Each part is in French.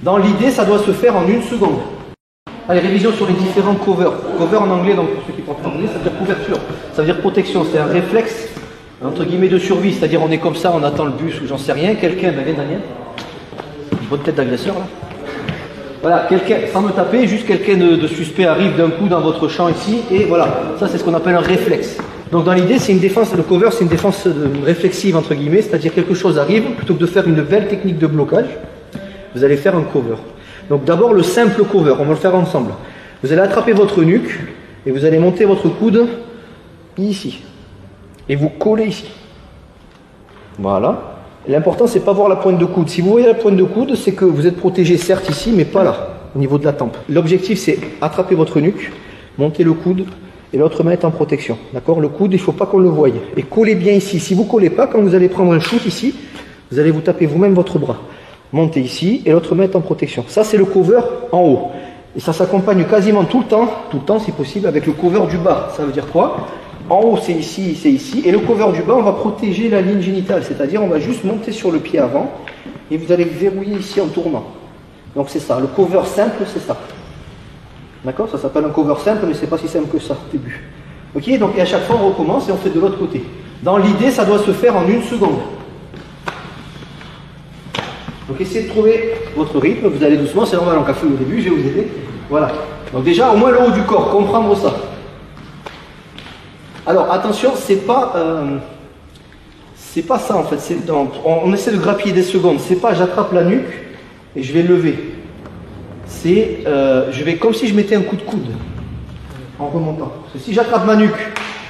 Dans l'idée, ça doit se faire en 1 seconde. Allez, révision sur les différents covers. Cover en anglais, donc pour ceux qui parlent anglais, ça veut dire couverture. Ça veut dire protection. C'est un réflexe, entre guillemets, de survie. C'est-à-dire, on est comme ça, on attend le bus ou j'en sais rien. Quelqu'un, ben viens Daniel. Une bonne tête d'agresseur là. Voilà, quelqu'un, sans me taper, juste quelqu'un de suspect arrive d'un coup dans votre champ ici. Et voilà, ça c'est ce qu'on appelle un réflexe. Donc dans l'idée, c'est une défense, le cover, c'est une défense réflexive, entre guillemets. C'est-à-dire, quelque chose arrive, plutôt que de faire une belle technique de blocage, vous allez faire un cover. Donc d'abord le simple cover, on va le faire ensemble. Vous allez attraper votre nuque et vous allez monter votre coude ici. Et vous collez ici. Voilà. L'important c'est pas voir la pointe de coude. Si vous voyez la pointe de coude, c'est que vous êtes protégé certes ici, mais pas là, au niveau de la tempe. L'objectif c'est attraper votre nuque, monter le coude et l'autre main est en protection. D'accord? Le coude, il ne faut pas qu'on le voie. Et collez bien ici. Si vous ne collez pas, quand vous allez prendre un shoot ici, vous allez vous taper vous-même votre bras. Montez ici et l'autre main est en protection. Ça c'est le cover en haut. Et ça s'accompagne quasiment tout le temps si possible, avec le cover du bas. Ça veut dire quoi? En haut c'est ici, et le cover du bas on va protéger la ligne génitale, c'est-à-dire on va juste monter sur le pied avant, et vous allez verrouiller ici en tournant. Donc c'est ça, le cover simple c'est ça. D'accord? Ça s'appelle un cover simple, mais c'est pas si simple que ça au début. Ok, donc et à chaque fois on recommence et on fait de l'autre côté. Dans l'idée ça doit se faire en 1 seconde. Donc essayez de trouver votre rythme, vous allez doucement, c'est normal, on café au début, je vais vous aider. Voilà. Donc déjà, au moins le haut du corps, comprendre ça. Alors attention, c'est pas ça en fait. On essaie de grappiller des secondes. C'est pas j'attrape la nuque et je vais lever. C'est je vais comme si je mettais un coup de coude en remontant. Parce que si j'attrape ma nuque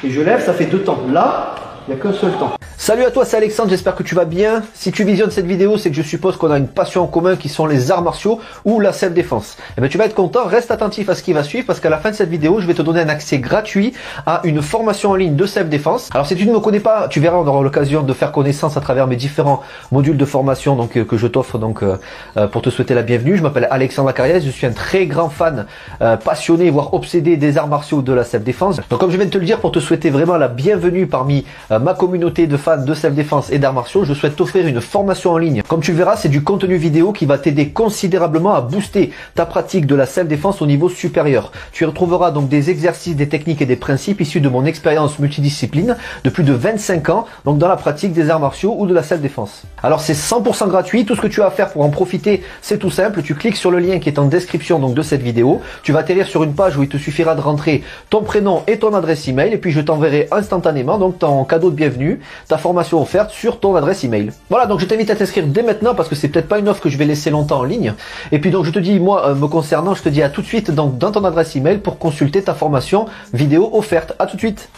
et je lève, ça fait 2 temps. Là, il n'y a qu'un seul temps. Salut à toi, c'est Alexandre, j'espère que tu vas bien. Si tu visionnes cette vidéo, c'est que je suppose qu'on a une passion en commun qui sont les arts martiaux ou la self-défense. Eh bien, tu vas être content, reste attentif à ce qui va suivre parce qu'à la fin de cette vidéo, je vais te donner un accès gratuit à une formation en ligne de self-défense. Alors si tu ne me connais pas, tu verras, on aura l'occasion de faire connaissance à travers mes différents modules de formation que je t'offre pour te souhaiter la bienvenue. Je m'appelle Alexandre Lacarrière, je suis un très grand fan, passionné, voire obsédé des arts martiaux de la self-défense. Donc comme je viens de te le dire, pour te souhaiter vraiment la bienvenue parmi ma communauté de fans de self-défense et d'arts martiaux, je souhaite t'offrir une formation en ligne. Comme tu le verras, c'est du contenu vidéo qui va t'aider considérablement à booster ta pratique de la self-défense au niveau supérieur. Tu y retrouveras donc des exercices, des techniques et des principes issus de mon expérience multidiscipline de plus de 25 ans, donc dans la pratique des arts martiaux ou de la self-défense. Alors c'est 100% gratuit, tout ce que tu as à faire pour en profiter, c'est tout simple, tu cliques sur le lien qui est en description donc de cette vidéo, tu vas atterrir sur une page où il te suffira de rentrer ton prénom et ton adresse email et puis je t'enverrai instantanément donc ton cadeau de bienvenue, ta formation offerte sur ton adresse email. Voilà, donc je t'invite à t'inscrire dès maintenant parce que c'est peut-être pas une offre que je vais laisser longtemps en ligne. Et puis donc je te dis, moi me concernant, je te dis à tout de suite donc dans ton adresse email pour consulter ta formation vidéo offerte. À tout de suite.